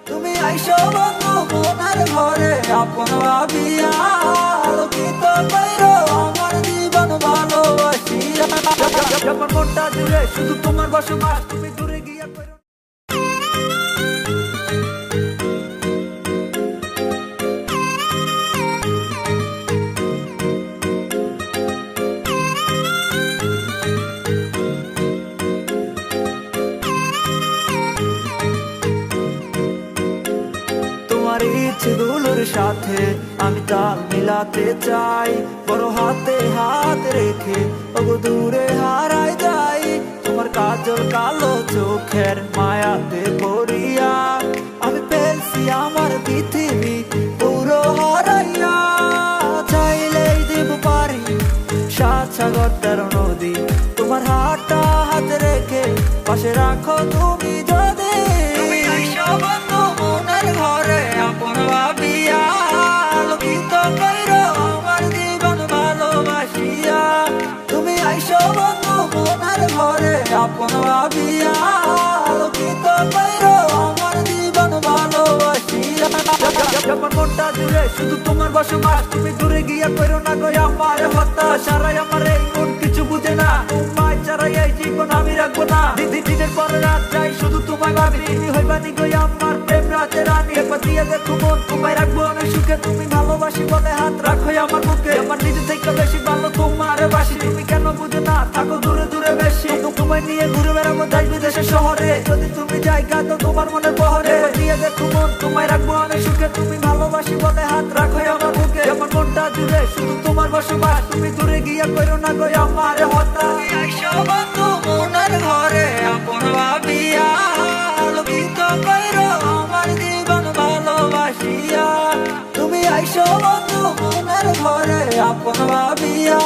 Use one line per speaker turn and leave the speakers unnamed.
তুমি আইসো বন্ধু মনের ঘরে আপন ভাবিয়া, আলোকিত কইরো আমার জীবন ভালোবাসিয়া। আমার মনটা জুড়ে শুধু তোমার বসবাস, তুমি দূরে গিয়া কইরো। তোমার ইচ্ছেগুলোর সাথে আমি তাল মিলাতে চাই, বড় হাতে হাত রেখে ওগো দূরে হারাই যাই। তোমার কাজল কালো চোখের মায়াতে পড়িয়া আমি পেয়েছি আমার পৃথিবী পুরো হারাইয়া। চাইলেই দিব পারি সাত সাগর তেরো নদী, তোমার হাতটা হাতে রেখে পাশে রাখো তুমি যদি। তুমি আইসো বন্ধু মনের ঘরে আপন ভাবিয়া, আলোকিত কইরো আমার জীবন ভালোবাসিয়া। তুমি আইসো বন্ধু মনের ঘরে আপন ভাবিয়া, আলোকিত কইরো আমার জীবন ভালোবাসিয়া। আমার মনটা জুড়ে শুধু তোমার বসবাস, তুমি দূরে গিয়া কইরো না গো আমার হতাশ। সারাই আমার এই মন কিছু বুঝে না, তোমায় ছাড়াই এই জীবন আমি রাখবো না। দিনের পর রাত যাই শুধু তোমায় ভাবি, তুমি হইবানি গো আমার প্রেম রাতে রানী। একবার দিয়ে দেখো মন তোমায় রাখবো অনেক সুখে, তুমি ভালোবাসি বলে হাত রাখো আমার বুকে। আমার নিজে থেকে বেশি ভালো তোমার বাসি, তুমি কেন বুঝো না থাকো দূরে দূরে বেশি। তোমায় নিয়ে ঘুরে বেড়াবো দেশ বিদেশে শহরে, যদি তুমি জায়গা তো তোমার মনের বহরে। একবার দিয়ে দেখো মন তোমায় রাখবো অনেক সুখে, তুমি ভালোবাসি বলে হাত রাখো আমার বুকে। আমার মনটা জুড়ে শুধু তোমার বসবাস, তুমি দূরে গিয়া কইরো না গো আমার হতাশ। আইসো বন্ধু মনের ঘরে আপন ভাবিয়া, আলোকিত কইরো আমার জীবন ভালোবাসিয়া। তুমি আইসো বন্ধু মনের ঘরে আপন ভাবিয়া।